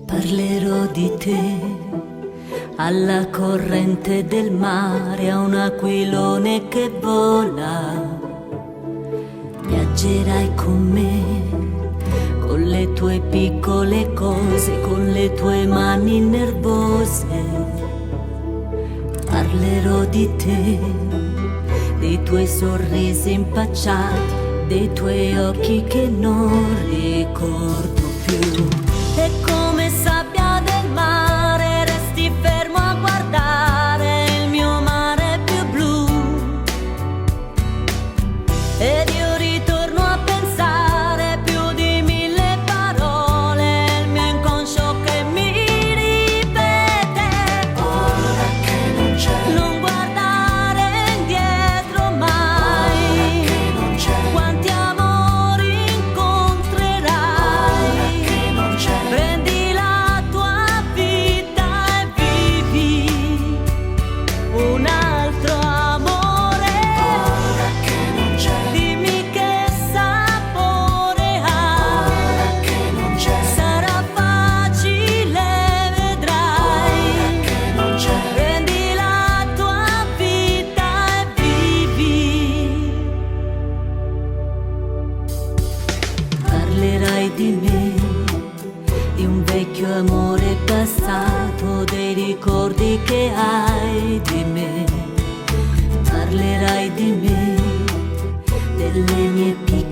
Parlerò di te alla corrente del mare, a un aquilone che vola. Viaggerai con me, con le tue piccole cose, con le tue mani nervose. Parlerò di te, dei tuoi sorrisi impacciati, dei tuoi occhi che non ricordo più. E come sabbia del mare resti fermo a guardare il mio mare più blu. Ed io ritorno a pensare più di 1000 parole, il mio inconscio che mi ripete: ora che non c'è, non guardare indietro mai. Ora che non c'è, quanti amori incontrerai. Ora che non c'è, prendi la tua vita e vivi un altro amore. Ora che non c'è, dimmi che sapore ha. Ora che non c'è, sarà facile, vedrai. Ora che non c'è, prendi la tua vita e vivi. Parlerai di me, di un vecchio amore passato, dei ricordi che hai di me. Parlerai di me, delle mie piccole